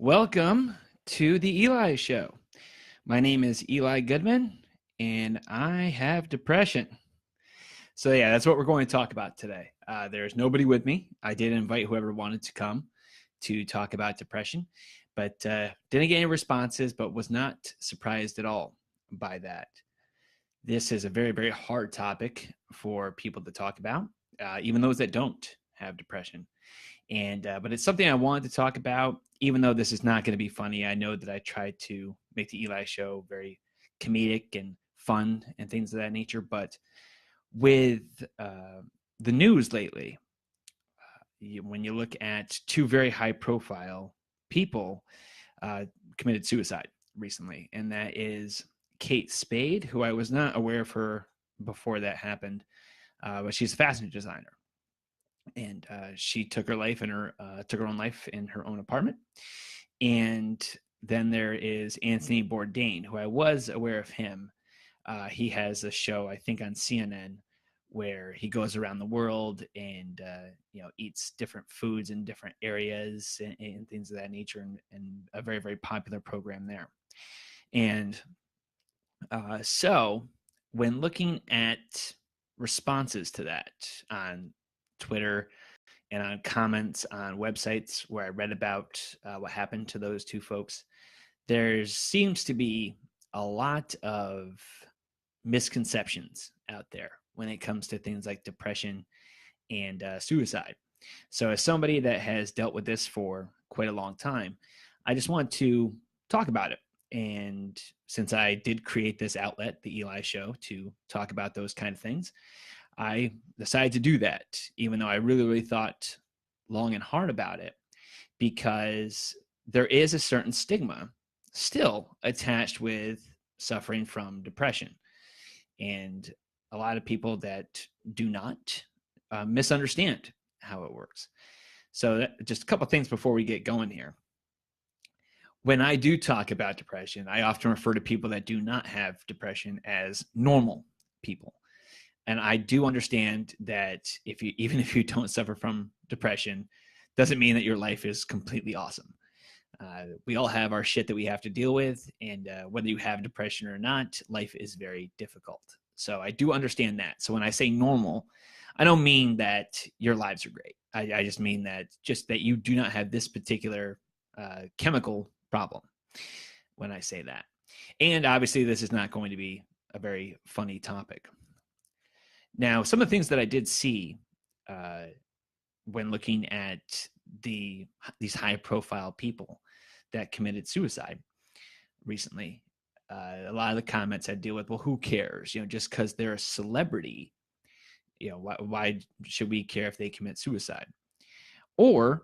Welcome to the Eli Show. My name is Eli Goodman, and I have depression. So yeah, that's what we're going to talk about today. There's nobody with me. I did invite whoever wanted to come to talk about depression, but didn't get any responses, but was not surprised at all by that. This is a very, very hard topic for people to talk about, even those that don't have depression. But it's something I wanted to talk about, even though this is not going to be funny. I know that I tried to make the Eli Show very comedic and fun and things of that nature. But with the news lately, when you look at two very high profile people committed suicide recently, and that is Kate Spade, who I was not aware of her before that happened, but she's a fashion designer. And she took her own life in her own apartment. And then there is Anthony Bourdain, who I was aware of him. He has a show, I think, on CNN, where he goes around the world and eats different foods in different areas and things of that nature, and a very, very popular program there. And so when looking at responses to that on Twitter and on comments on websites where I read about what happened to those two folks, there seems to be a lot of misconceptions out there when it comes to things like depression and suicide. So as somebody that has dealt with this for quite a long time, I just want to talk about it. And since I did create this outlet, the Eli Show, to talk about those kind of things, I decided to do that, even though I really, really thought long and hard about it, because there is a certain stigma still attached with suffering from depression. And a lot of people that do not misunderstand how it works. So just a couple of things before we get going here. When I do talk about depression, I often refer to people that do not have depression as normal people. And I do understand that even if you don't suffer from depression, doesn't mean that your life is completely awesome. We all have our shit that we have to deal with, and whether you have depression or not, life is very difficult. So I do understand that. So when I say normal, I don't mean that your lives are great. I just mean that you do not have this particular chemical problem when I say that. And obviously, this is not going to be a very funny topic. Now, some of the things that I did see when looking at these high-profile people that committed suicide recently, a lot of the comments I deal with, well, who cares? Just because they're a celebrity, why should we care if they commit suicide? Or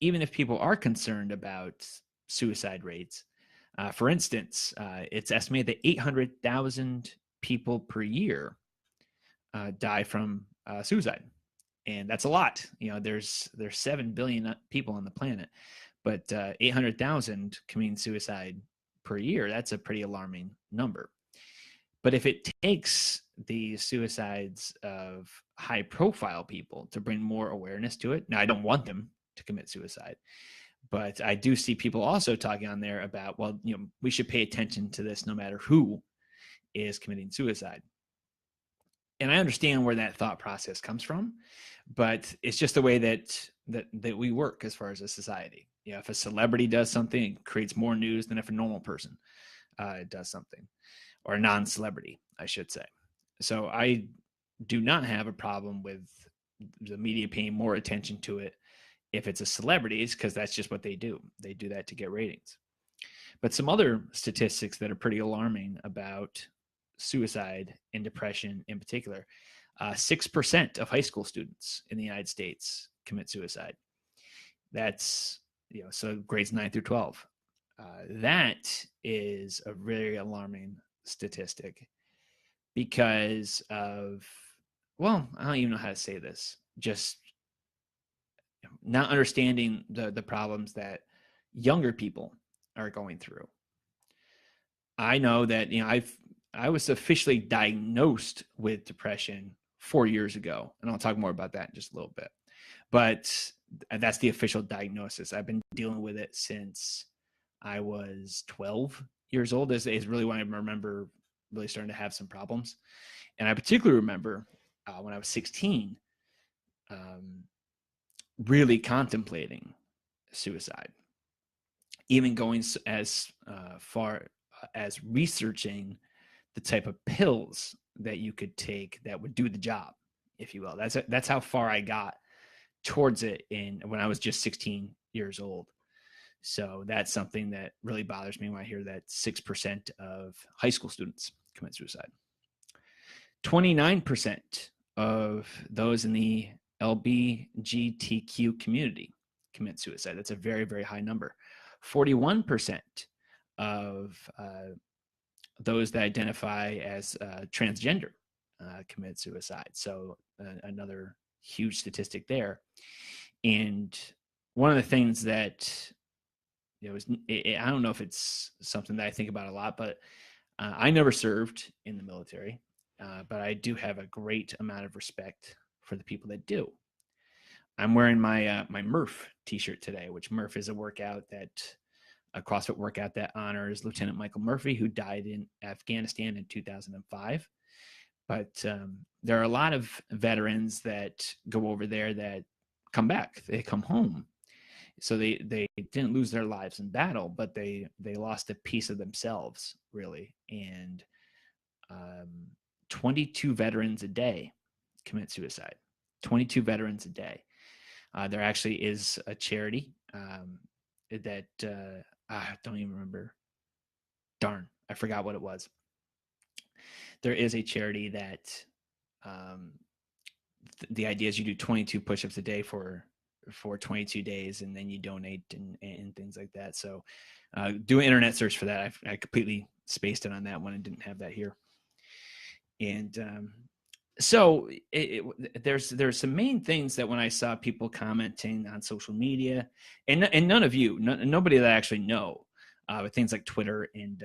even if people are concerned about suicide rates, for instance, it's estimated that 800,000 people per year die from suicide, and that's a lot. There's 7 billion people on the planet, but 800,000 commit suicide per year. That's a pretty alarming number. But if it takes the suicides of high-profile people to bring more awareness to it, now I don't want them to commit suicide, but I do see people also talking on there about, well, we should pay attention to this no matter who is committing suicide. And I understand where that thought process comes from, but it's just the way that we work as far as a society. If a celebrity does something, it creates more news than if a normal person does something, or a non-celebrity, I should say. So I do not have a problem with the media paying more attention to it if it's a celebrity, because that's just what they do. They do that to get ratings. But some other statistics that are pretty alarming about suicide and depression in particular. 6% of high school students in the United States commit suicide. That's, so grades 9 through 12. That is a very alarming statistic because of, well, I don't even know how to say this, just not understanding the problems that younger people are going through. I know that, I was officially diagnosed with depression 4 years ago, and I'll talk more about that in just a little bit. But that's the official diagnosis. I've been dealing with it since I was 12 years old. Is really when I remember really starting to have some problems. And I particularly remember when I was 16, really contemplating suicide, even going as far as researching the type of pills that you could take that would do the job, if you will. That's how far I got towards it when I was just 16 years old. So that's something that really bothers me when I hear that 6% of high school students commit suicide. 29% of those in the LGBTQ community commit suicide. That's a very, very high number. 41% of those that identify as transgender commit suicide. So another huge statistic there. And one of the things that I don't know if it's something that I think about a lot, but I never served in the military, but I do have a great amount of respect for the people that do. I'm wearing my my Murph t-shirt today, which Murph is a CrossFit workout that honors Lieutenant Michael Murphy, who died in Afghanistan in 2005. But there are a lot of veterans that go over there that come back. They come home. So they didn't lose their lives in battle, but they lost a piece of themselves, really. And 22 veterans a day commit suicide. 22 veterans a day. There actually is a charity that I don't even remember. Darn, I forgot what it was. There is a charity that the idea is you do 22 push-ups a day for 22 days, and then you donate and things like that. So do an internet search for that. I completely spaced it on that one and didn't have that here. And so there's some main things that when I saw people commenting on social media, and none of you, nobody that I actually know, but things like Twitter and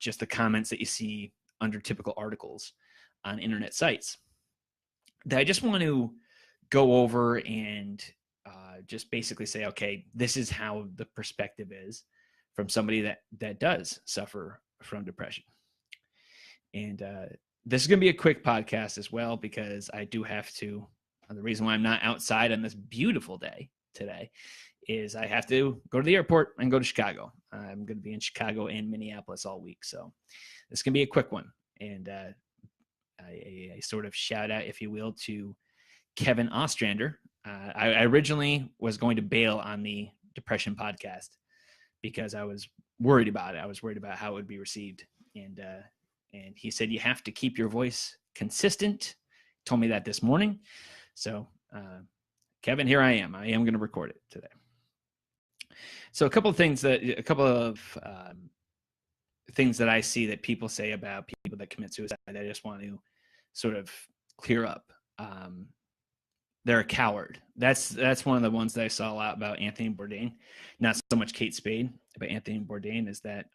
just the comments that you see under typical articles on internet sites, that I just want to go over and just basically say, okay, this is how the perspective is from somebody that does suffer from depression. And this is going to be a quick podcast as well, because I do have to, the reason why I'm not outside on this beautiful day today is I have to go to the airport and go to Chicago. I'm going to be in Chicago and Minneapolis all week. So this can be a quick one. And a sort of shout out, if you will, to Kevin Ostrander. I originally was going to bail on the depression podcast because I was worried about it. I was worried about how it would be received. And he said, you have to keep your voice consistent. Told me that this morning. So, Kevin, here I am. I am going to record it today. So a couple of things that I see that people say about people that commit suicide, I just want to sort of clear up. They're a coward. That's one of the ones that I saw a lot about Anthony Bourdain. Not so much Kate Spade, but Anthony Bourdain is that,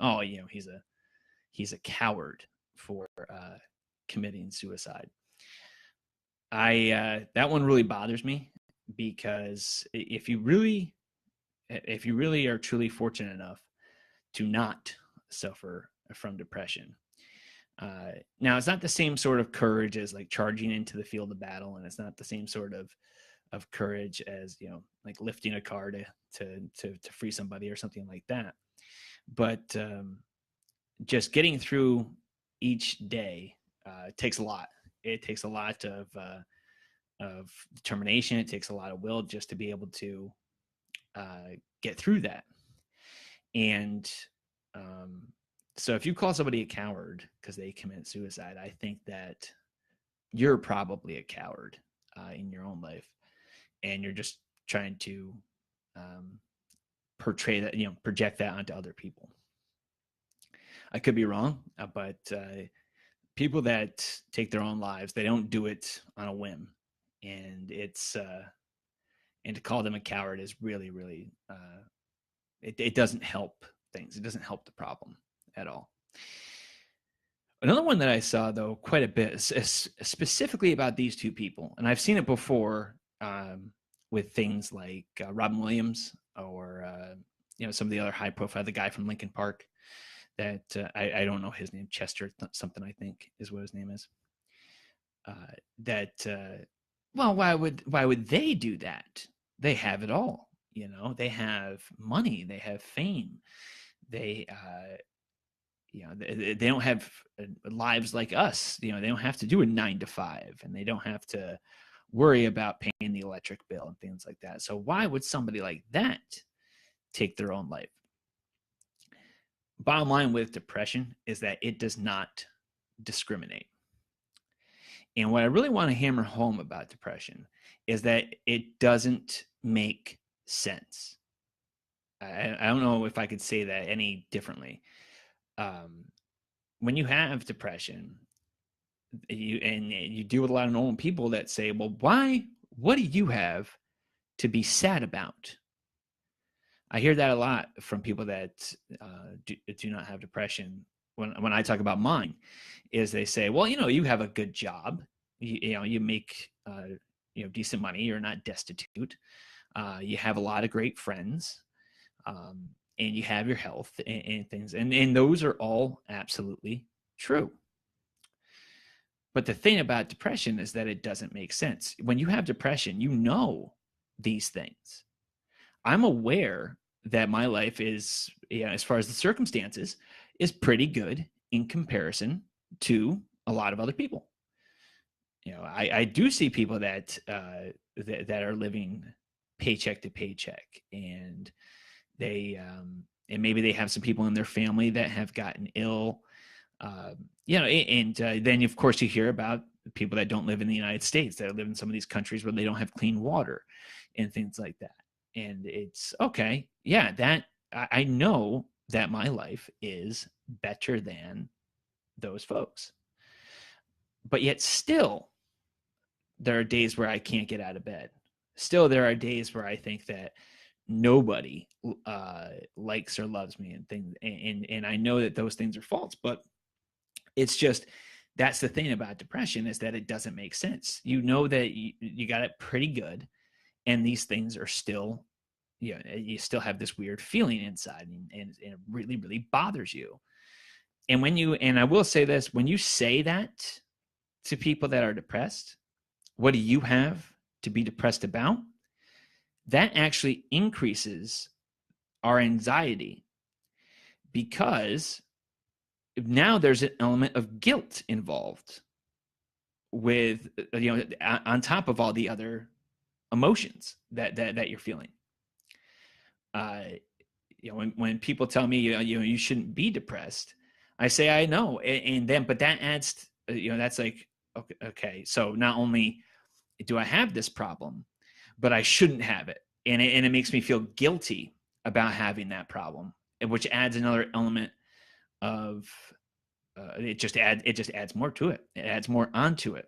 he's a coward for committing suicide. That one really bothers me, because if you really are truly fortunate enough to not suffer from depression, now it's not the same sort of courage as like charging into the field of battle, and it's not the same sort of courage as, like lifting a car to free somebody or something like that. But just getting through each day takes a lot. It takes a lot of determination. It takes a lot of will just to be able to get through that. And so if you call somebody a coward because they commit suicide, I think that you're probably a coward in your own life, and you're just trying to portray that, project that onto other people. I could be wrong, but people that take their own lives, they don't do it on a whim, and and to call them a coward is really, really, it doesn't help things. It doesn't help the problem at all. Another one that I saw, though, quite a bit, specifically about these two people, and I've seen it before with things like Robin Williams or some of the other high profile, the guy from Linkin Park that I don't know his name, Chester something, I think is what his name is. Well, why would they do that? They have it all, they have money, they have fame, they they don't have lives like us. They don't have to do a 9 to 5, and they don't have to worry about paying the electric bill and things like that. So why would somebody like that take their own life? Bottom line with depression is that it does not discriminate. And what I really want to hammer home about depression is that it doesn't make sense. I don't know if I could say that any differently. When you have depression, you deal with a lot of normal people that say, well, what do you have to be sad about? I hear that a lot from people that do not have depression. When I talk about mine, is they say, well, you have a good job, you make decent money, you're not destitute, you have a lot of great friends, and you have your health and things, and those are all absolutely true. But the thing about depression is that it doesn't make sense. When you have depression, these things. I'm aware that my life is, as far as the circumstances, is pretty good in comparison to a lot of other people. I do see people that are living paycheck to paycheck, and they and maybe they have some people in their family that have gotten ill, then of course you hear about people that don't live in the United States, that live in some of these countries where they don't have clean water and things like that. And it's okay. Yeah, that I know that my life is better than those folks. But yet still, there are days where I can't get out of bed. Still, there are days where I think that nobody likes or loves me and things. And I know that those things are false, but it's just, that's the thing about depression, is that it doesn't make sense. That you got it pretty good, and these things are still, you still have this weird feeling inside, and it really, really bothers you. And I will say this, when you say that to people that are depressed, what do you have to be depressed about? That actually increases our anxiety, because now there's an element of guilt involved with, on top of all the other emotions that you're feeling. When people tell me, you shouldn't be depressed, I say, I know. But that adds, that's like, okay. So not only do I have this problem, but I shouldn't have it. And it makes me feel guilty about having that problem, which adds another element of, it just adds more to it. It adds more onto it.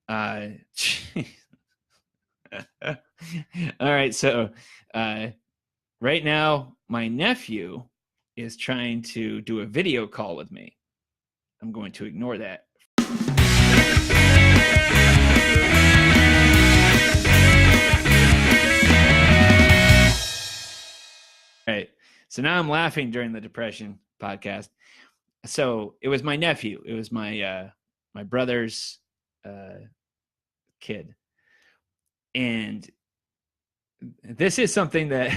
All right. So right now, my nephew is trying to do a video call with me. I'm going to ignore that. All right. So now I'm laughing during the depression podcast. So it was my nephew. It was my brother's kid. And this is something that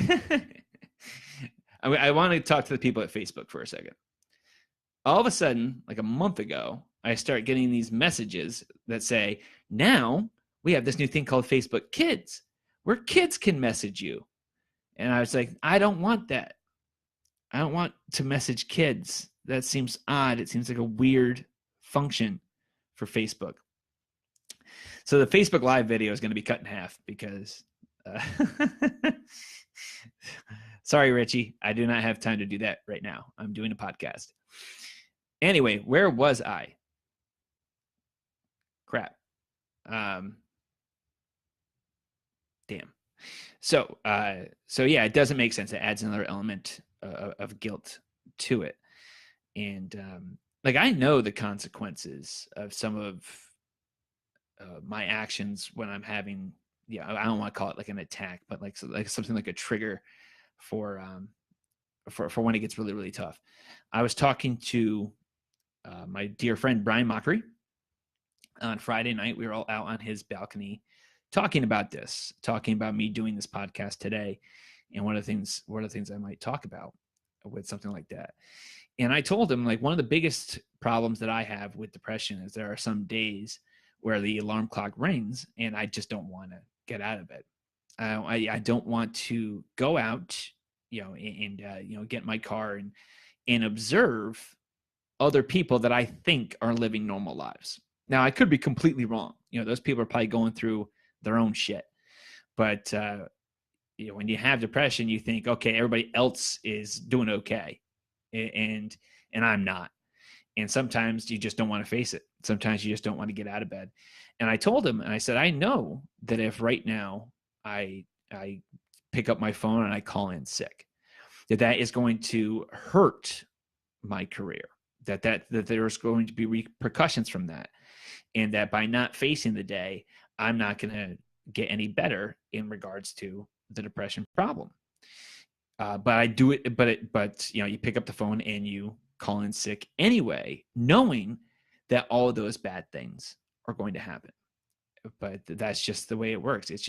I want to talk to the people at Facebook for a second. All of a sudden, like a month ago, I start getting these messages that say, now we have this new thing called Facebook Kids, where kids can message you. And I was like, I don't want that. I don't want to message kids. That seems odd. It seems like a weird function for Facebook. So the Facebook Live video is going to be cut in half because sorry, Richie, I do not have time to do that right now. I'm doing a podcast. Anyway, where was I? Crap. Damn. So yeah, it doesn't make sense. It adds another element of guilt to it. And like, I know the consequences of some of my actions when I'm having, I don't want to call it like an attack, but like something like a trigger for when it gets really, really tough. I was talking to my dear friend Brian Mockery on Friday night. We were all out on his balcony talking about me doing this podcast today, and what are the things I might talk about with something like that. And I told him, like, one of the biggest problems that I have with depression is there are some days where the alarm clock rings and I just don't want to get out of bed. I don't want to go out, and get in my car and observe other people that I think are living normal lives. Now, I could be completely wrong. Those people are probably going through their own shit. But when you have depression, you think, okay, everybody else is doing okay, and I'm not. And sometimes you just don't want to face it. Sometimes you just don't want to get out of bed. And I told him, and I said, I know that if right now I pick up my phone and I call in sick, that is going to hurt my career, that there's going to be repercussions from that, and that by not facing the day, I'm not going to get any better in regards to the depression problem. But I do it, but you pick up the phone and you call in sick anyway, knowing that all of those bad things are going to happen. But that's just the way it works. It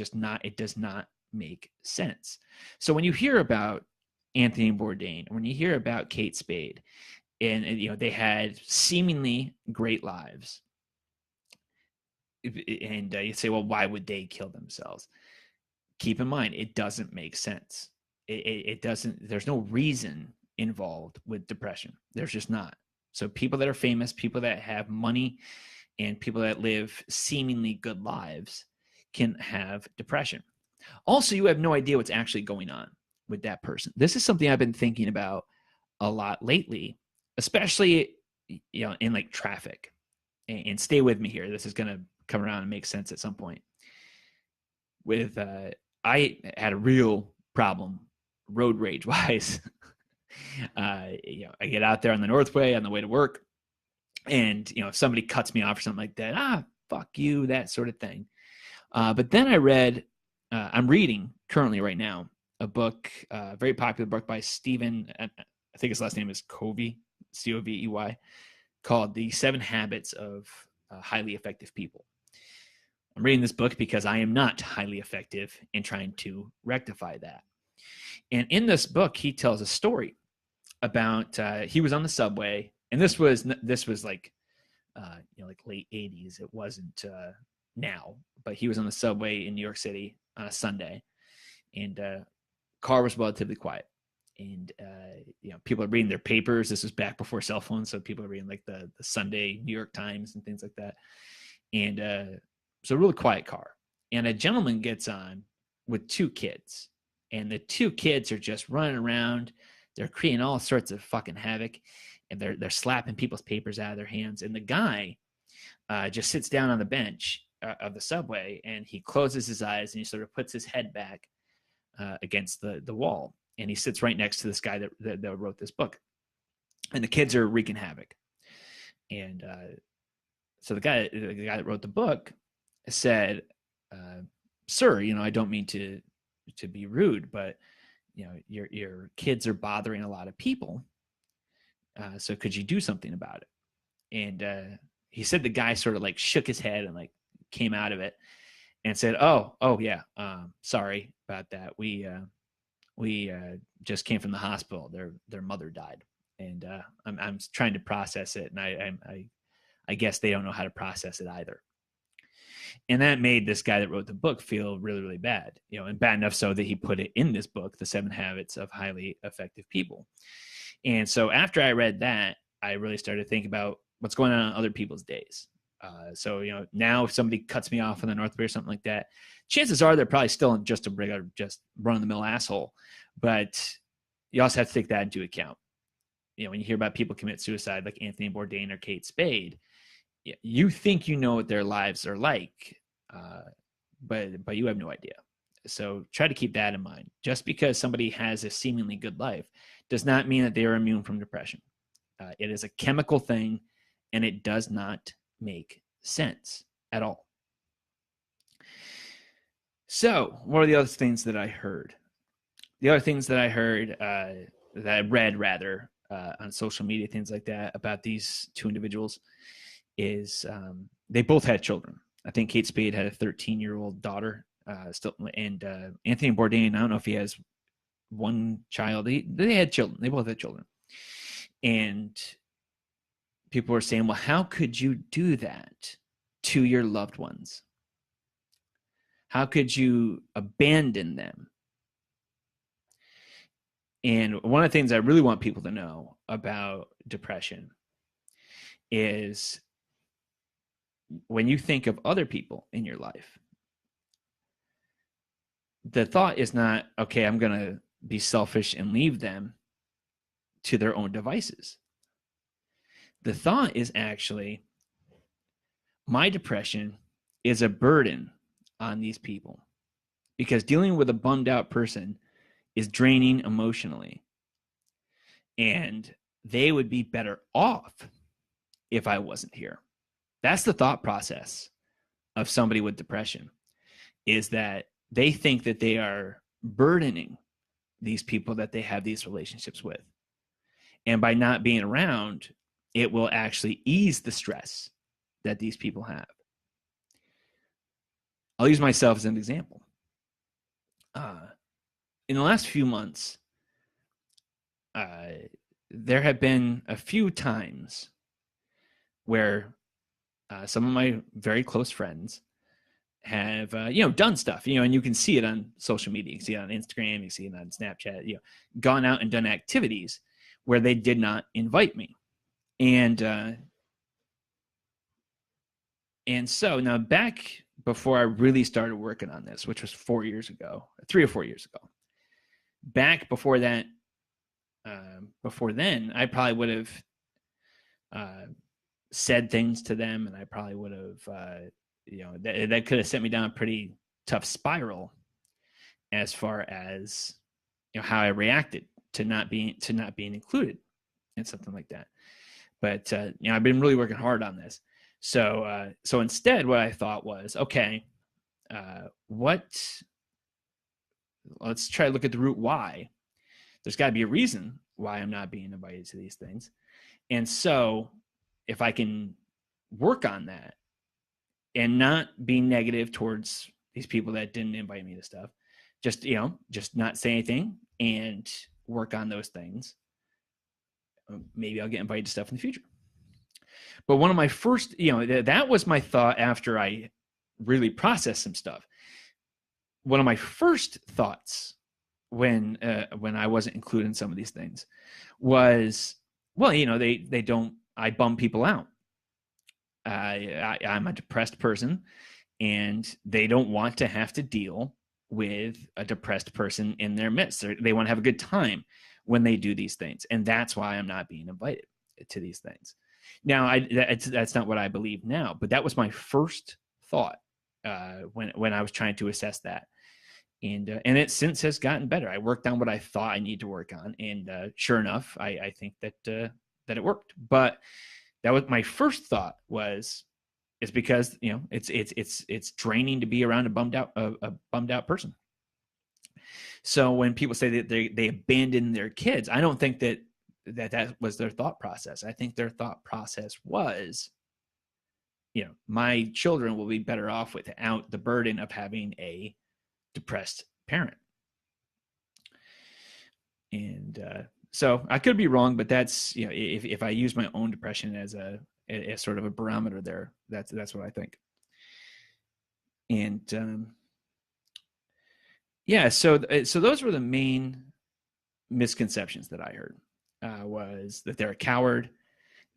does not make sense. So when you hear about Anthony Bourdain, when you hear about Kate Spade, and they had seemingly great lives, and you say, well, why would they kill themselves? Keep in mind, it doesn't make sense. It doesn't. There's no reason involved with depression. There's just not. So people that are famous, people that have money, and people that live seemingly good lives can have depression. Also, you have no idea what's actually going on with that person. This is something I've been thinking about a lot lately, especially in like traffic. And stay with me here. This is going to come around and make sense at some point. With I had a real problem road rage wise. I get out there on the Northway on the way to work, and if somebody cuts me off or something like that, fuck you, that sort of thing. But then I'm reading currently right now a book, a very popular book by Stephen, I think his last name is Covey, Covey, called The 7 Habits of Highly Effective People. I'm reading this book because I am not highly effective in trying to rectify that. And in this book, he tells a story about he was on the subway, and this was like like late 80s. It wasn't now, but he was on the subway in New York City on a Sunday, and car was relatively quiet. And people are reading their papers. This was back before cell phones, so people are reading like the Sunday New York Times and things like that. And so a really quiet car. And a gentleman gets on with 2 kids, and the 2 kids are just running around. They're creating all sorts of fucking havoc, and they're slapping people's papers out of their hands. And the guy just sits down on the bench of the subway, and he closes his eyes and he sort of puts his head back against the wall. And he sits right next to this guy that wrote this book. And the kids are wreaking havoc. And so the guy that wrote the book said, sir, I don't mean to be rude, but your kids are bothering a lot of people. So could you do something about it? And he said the guy sort of like shook his head and like came out of it and said, oh yeah, sorry about that. We just came from the hospital. Their mother died, and I'm trying to process it, and I guess they don't know how to process it either. And that made this guy that wrote the book feel really, really bad, and bad enough so that he put it in this book, The 7 Habits of Highly Effective People. And so after I read that, I really started to think about what's going on other people's days. So, now if somebody cuts me off on the Northway or something like that, chances are they're probably still just a regular, just run-of-the-mill asshole. But you also have to take that into account. When you hear about people commit suicide like Anthony Bourdain or Kate Spade, you think you know what their lives are like, but you have no idea. So try to keep that in mind. Just because somebody has a seemingly good life does not mean that they are immune from depression. It is a chemical thing, and it does not make sense at all. So what are the other things that I heard? The other things that I heard, that I read rather, on social media, things like that, about these two individuals is they both had children. I think Kate Spade had a 13-year-old daughter still, and Anthony Bourdain, I don't know if he has one child. They had children. They both had children. And people were saying, well, how could you do that to your loved ones? How could you abandon them? And one of the things I really want people to know about depression is when you think of other people in your life, the thought is not, okay, I'm going to be selfish and leave them to their own devices. The thought is actually, my depression is a burden on these people, because dealing with a bummed out person is draining emotionally, and they would be better off if I wasn't here. That's the thought process of somebody with depression, is that they think that they are burdening these people that they have these relationships with. And by not being around, it will actually ease the stress that these people have. I'll use myself as an example. In the last few months, there have been a few times where some of my very close friends have done stuff, and you can see it on social media. You can see it on Instagram, you can see it on Snapchat, gone out and done activities where they did not invite me. And so now, back before I really started working on this, which was 4 years ago, 3 or 4 years ago, back before that, before then, I probably would have said things to them, and I probably would have, that could have sent me down a pretty tough spiral as far as how I reacted to not being included in something like that. But I've been really working hard on this. So instead, what I thought was, okay, let's try to look at the root why. There's got to be a reason why I'm not being invited to these things. And so if I can work on that and not be negative towards these people that didn't invite me to stuff, just not say anything and work on those things, maybe I'll get invited to stuff in the future. But one of my first, that was my thought after I really processed some stuff. One of my first thoughts when I wasn't included in some of these things was, well, I bum people out. I'm a depressed person, and they don't want to have to deal with a depressed person in their midst. They want to have a good time when they do these things, and that's why I'm not being invited to these things. Now, that's not what I believe now, but that was my first thought when I was trying to assess that, and it since has gotten better. I worked on what I thought I need to work on, and sure enough, I think that it worked. But that was my first thought, it's because it's draining to be around a bummed out person. So when people say that they abandon their kids, I don't think that was their thought process. I think their thought process was, my children will be better off without the burden of having a depressed parent. And so I could be wrong, but that's, if I use my own depression as sort of a barometer there, that's what I think. And so those were the main misconceptions that I heard, was that they're a coward,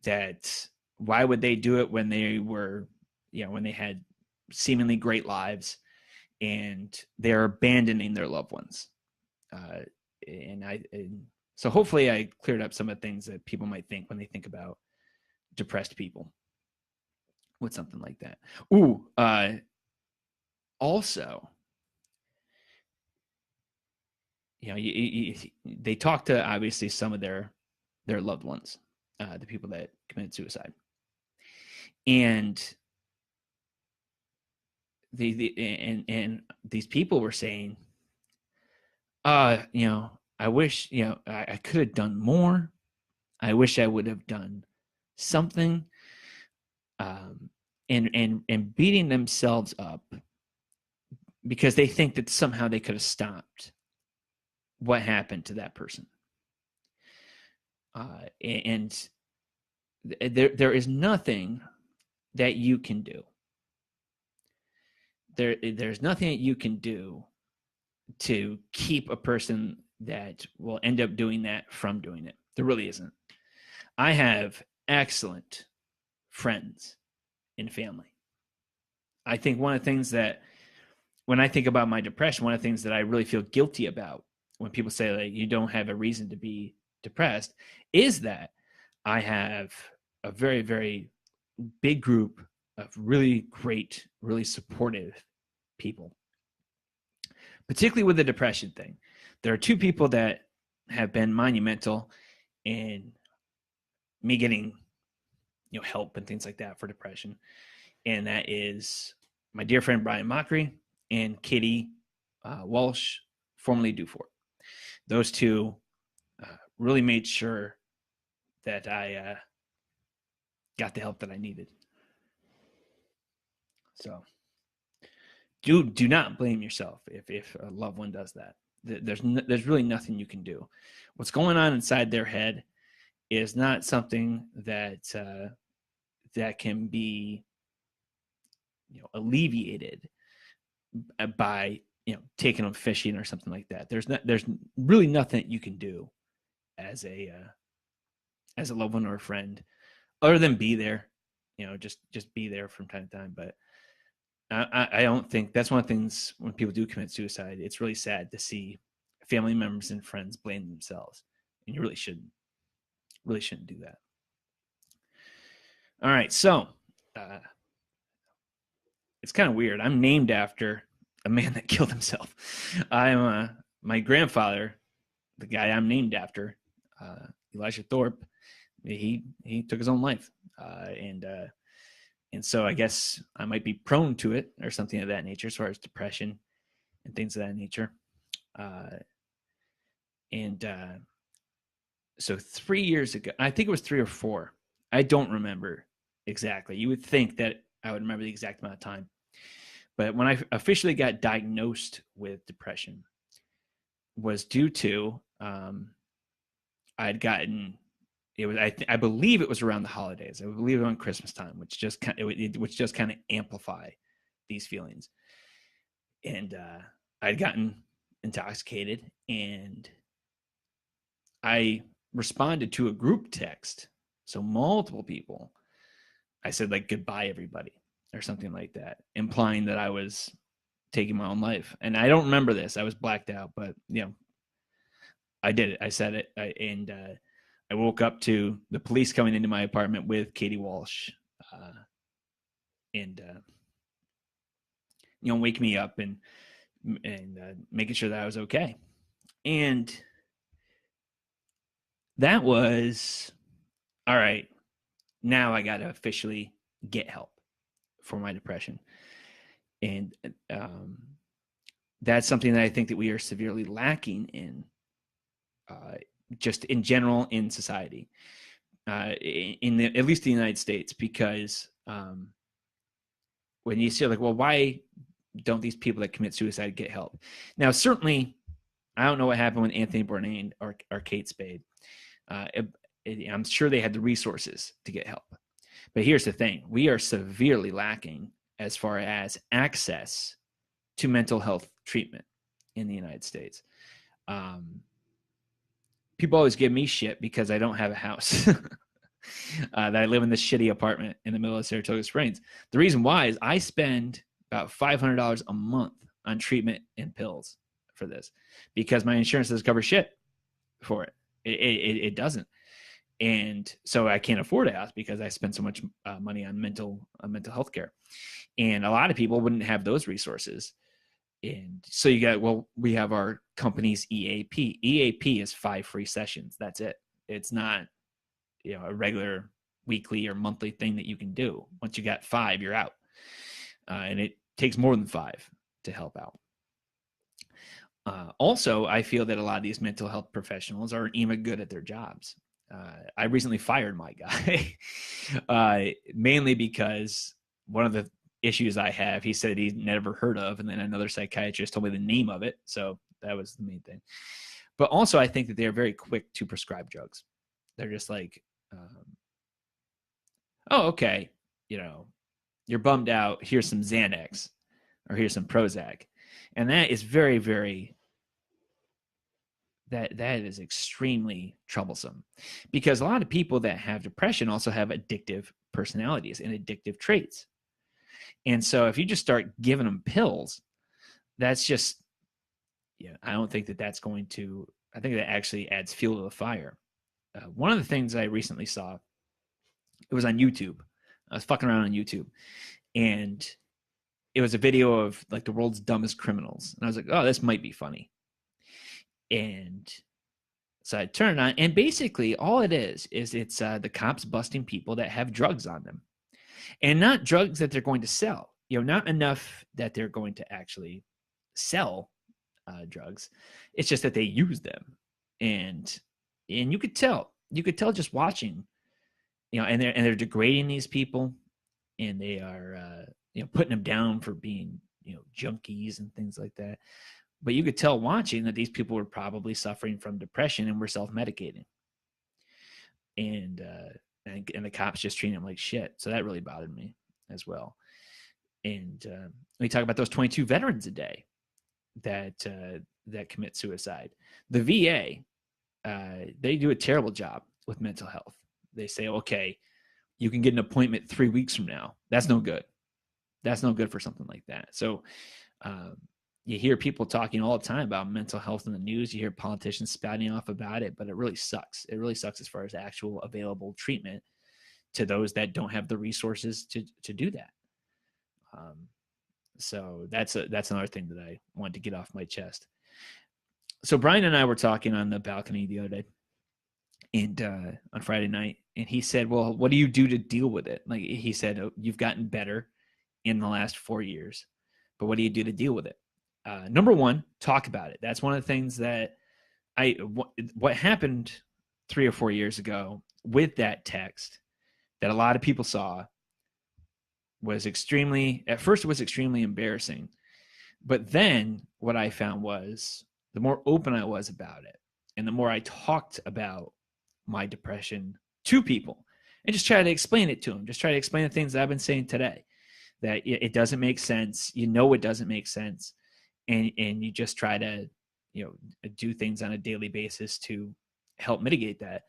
that why would they do it when they were, when they had seemingly great lives, and they're abandoning their loved ones? So hopefully I cleared up some of the things that people might think when they think about depressed people with something like that. Also, they talk to obviously some of their loved ones, the people that committed suicide, and and these people were saying, I wish, I could have done more. I wish I would have done something, and beating themselves up because they think that somehow they could have stopped what happened to that person. And there is nothing that you can do. There's nothing that you can do to keep a person that will end up doing that from doing it. There really isn't. I have excellent friends and family. I think one of the things that, when I think about my depression, one of the things that I really feel guilty about when people say like you don't have a reason to be depressed is that I have a very, very big group of really great, really supportive people, particularly with the depression thing. There are two people that have been monumental in me getting, help and things like that for depression. And that is my dear friend, Brian Mockery, and Katie Walsh, formerly Dufort. Those two really made sure that I got the help that I needed. So do not blame yourself if a loved one does that. There's really nothing you can do. What's going on inside their head is not something that that can be alleviated by taking them fishing or something like that. There's really nothing you can do as a loved one or a friend other than be there. Just be there from time to time. But I don't think that's one of the things when people do commit suicide. It's really sad to see family members and friends blame themselves, and you really shouldn't do that. All right, so it's kind of weird. I'm named after a man that killed himself. I'm my grandfather, the guy I'm named after, Elijah Thorpe. He took his own life, and so I guess I might be prone to it or something of that nature, as far as depression and things of that nature. So 3 years ago, I think it was 3 or 4. I don't remember exactly. You would think that I would remember the exact amount of time. But when I officially got diagnosed with depression was due to I'd gotten it was I believe it was around the holidays. I believe it was on Christmas time, which just kind of amplify these feelings. And I'd gotten intoxicated, and I responded to a group text. So multiple people. I said like goodbye everybody or something like that, implying that I was taking my own life. And I don't remember this. I was blacked out, but I did it. I said it. I woke up to the police coming into my apartment with Katie Walsh, and wake me up and making sure that I was okay. And that was all right. Now I got to officially get help for my depression. And that's something that I think that we are severely lacking in, just in general in society, at least the United States, because when you say like, well, why don't these people that commit suicide get help? Now, certainly, I don't know what happened with Anthony Bourdain or Kate Spade. I'm sure they had the resources to get help. But here's the thing. We are severely lacking as far as access to mental health treatment in the United States. People always give me shit because I don't have a house. that I live in this shitty apartment in the middle of Saratoga Springs. The reason why is I spend about $500 a month on treatment and pills for this because my insurance doesn't cover shit for it. It doesn't. And so I can't afford a house because I spend so much money on mental health care. And a lot of people wouldn't have those resources. And so you got, well, we have our company's EAP. EAP is 5 free sessions. That's it. It's not, a regular weekly or monthly thing that you can do. Once you got 5, you're out. And it takes more than 5 to help out. Also, I feel that a lot of these mental health professionals aren't even good at their jobs. I recently fired my guy, mainly because one of the issues I have, he said he'd never heard of, and then another psychiatrist told me the name of it. So that was the main thing. But also, I think that they're very quick to prescribe drugs. They're just like, oh, okay, you're bummed out. Here's some Xanax, or here's some Prozac. And that is very, very, that is extremely troublesome, because a lot of people that have depression also have addictive personalities and addictive traits. And so if you just start giving them pills, that's just, I don't think that that's going to, I think that actually adds fuel to the fire. One of the things I recently saw, it was on YouTube. I was fucking around on YouTube, and it was a video of like the world's dumbest criminals. And I was like, oh, this might be funny. And so I turned it on, and basically all it is it's the cops busting people that have drugs on them, and not drugs that they're going to sell. Not enough that they're going to actually sell drugs. It's just that they use them, and you could tell just watching, and they're degrading these people, and they are putting them down for being junkies and things like that. But you could tell watching that these people were probably suffering from depression and were self-medicating. And the cops just treating them like shit. So that really bothered me as well. And we talk about those 22 veterans a day that commit suicide. The VA, they do a terrible job with mental health. They say, okay, you can get an appointment 3 weeks from now. That's no good. That's no good for something like that. So you hear people talking all the time about mental health in the news. You hear politicians spouting off about it, but it really sucks. It really sucks as far as actual available treatment to those that don't have the resources to do that. So that's another thing that I wanted to get off my chest. So Brian and I were talking on the balcony the other day, and on Friday night, and he said, well, what do you do to deal with it? Like he said, oh, you've gotten better in the last 4 years, but what do you do to deal with it? Number one, talk about it. That's one of the things that what happened 3 or 4 years ago with that text that a lot of people saw was at first it was extremely embarrassing. But then what I found was the more open I was about it, and the more I talked about my depression to people and just try to explain it to them, just try to explain the things that I've been saying today, that it doesn't make sense. It doesn't make sense. And you just try to, do things on a daily basis to help mitigate that.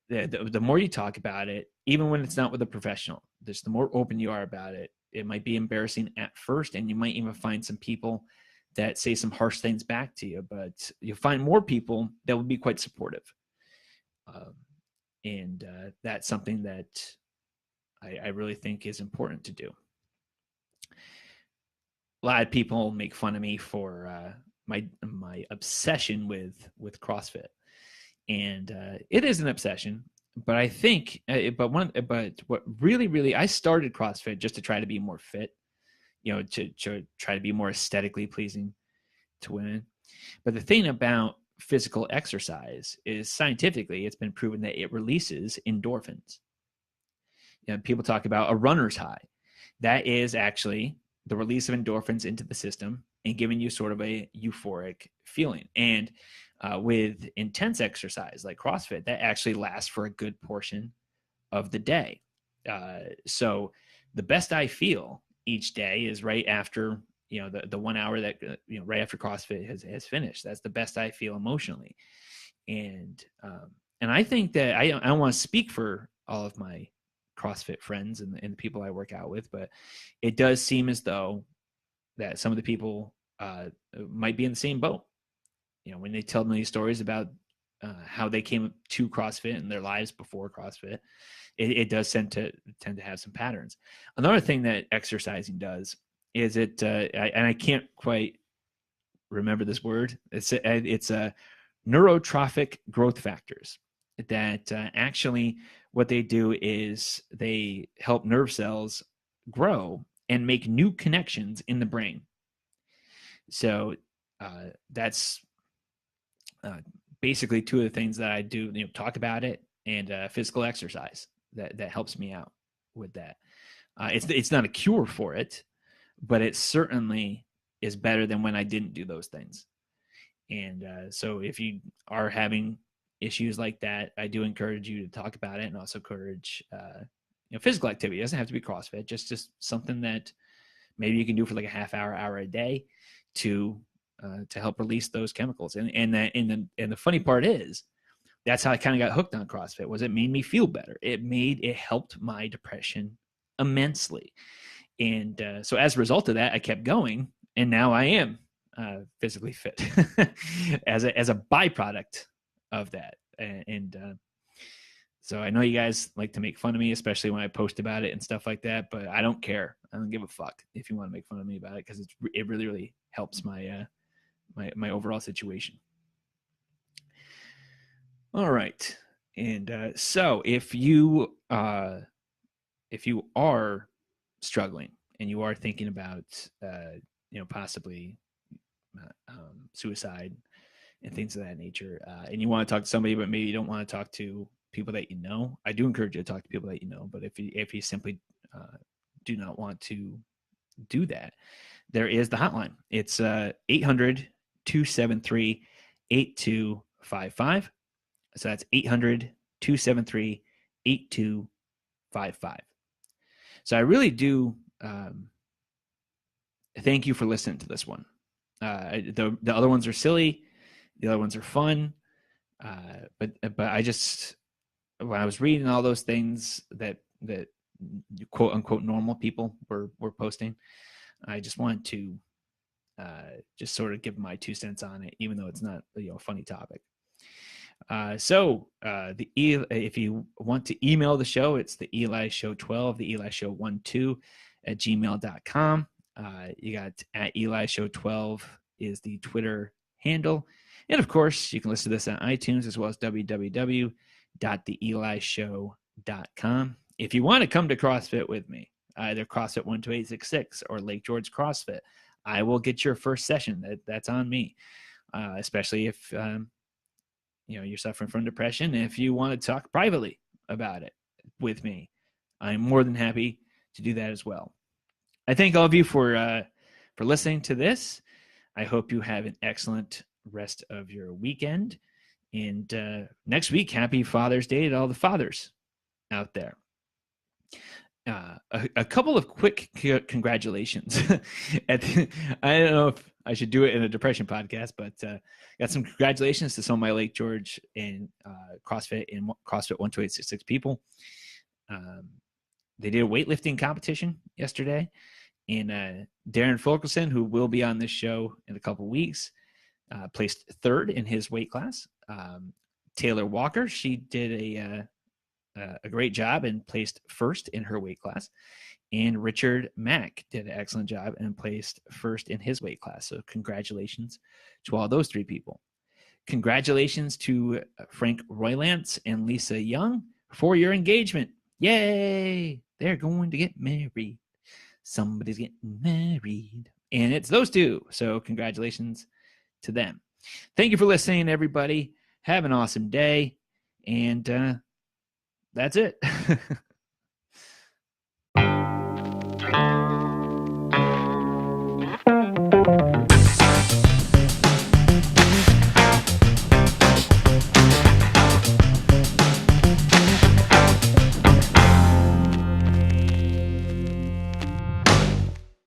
The more you talk about it, even when it's not with a professional, just the more open you are about it. It might be embarrassing at first, and you might even find some people that say some harsh things back to you, but you'll find more people that will be quite supportive. And that's something that I really think is important to do. A lot of people make fun of me for my obsession with CrossFit, and it is an obsession. But I think, but what really, I started CrossFit just to try to be more fit, to try to be more aesthetically pleasing to women. But the thing about physical exercise is scientifically, it's been proven that it releases endorphins. People talk about a runner's high. That is actually the release of endorphins into the system and giving you sort of a euphoric feeling. And with intense exercise like CrossFit, that actually lasts for a good portion of the day. So the best I feel each day is right after, the 1 hour that, right after CrossFit has finished. That's the best I feel emotionally. And I think that I don't want to speak for all of my CrossFit friends and the people I work out with, but it does seem as though that some of the people might be in the same boat. When they tell me stories about how they came to CrossFit and their lives before CrossFit, it does tend to have some patterns. Another thing that exercising does is and I can't quite remember this word. It's neurotrophic growth factors that actually what they do is they help nerve cells grow and make new connections in the brain. So that's basically two of the things that I do, talk about it, and physical exercise that helps me out with that. It's not a cure for it, but it certainly is better than when I didn't do those things. And so if you are having issues like that, I do encourage you to talk about it, and also encourage physical activity. It doesn't have to be CrossFit, just something that maybe you can do for like a half hour a day to help release those chemicals. And the funny part is, that's how I kind of got hooked on CrossFit. Was it made me feel better. It helped my depression immensely. And so as a result of that, I kept going, and now I am physically fit as a byproduct of that. And so I know you guys like to make fun of me, especially when I post about it and stuff like that, but I don't care. I don't give a fuck if you want to make fun of me about it, because it really, really helps my my overall situation. All right. And so if you are struggling and you are thinking about possibly suicide and things of that nature, and you want to talk to somebody, but maybe you don't want to talk to people that you know, I do encourage you to talk to people that you know. But if you simply do not want to do that, there is the hotline. It's 800-273-8255. So that's 800-273-8255. So I really do thank you for listening to this one. The other ones are silly. The other ones are fun. But I just, when I was reading all those things that quote unquote normal people were posting, I just wanted to just sort of give my 2 cents on it, even though it's not a funny topic. So if you want to email the show, it's the Eli Show 12, the Eli Show 12 at gmail.com. You got at Eli Show 12 is the Twitter handle. And of course, you can listen to this on iTunes, as well as www.theelishow.com. If you want to come to CrossFit with me, either CrossFit 12866 or Lake George CrossFit, I will get your first session. That's on me, especially if you're suffering from depression. And if you want to talk privately about it with me, I'm more than happy to do that as well. I thank all of you for listening to this. I hope you have an excellent rest of your weekend. And next week, happy Father's Day to all the fathers out there. A couple of quick congratulations. I don't know if I should do it in a depression podcast, but got some congratulations to some of my Lake George and CrossFit and CrossFit 12866 people. They did a weightlifting competition yesterday, and Darren Fulkerson, who will be on this show in a couple weeks, placed third in his weight class. Taylor Walker, she did a great job and placed first in her weight class. And Richard Mack did an excellent job and placed first in his weight class. So congratulations to all those 3 people. Congratulations to Frank Roylance and Lisa Young for your engagement. Yay! They're going to get married. Somebody's getting married. And it's those 2. So congratulations to them. Thank you for listening, everybody. Have an awesome day. And that's it.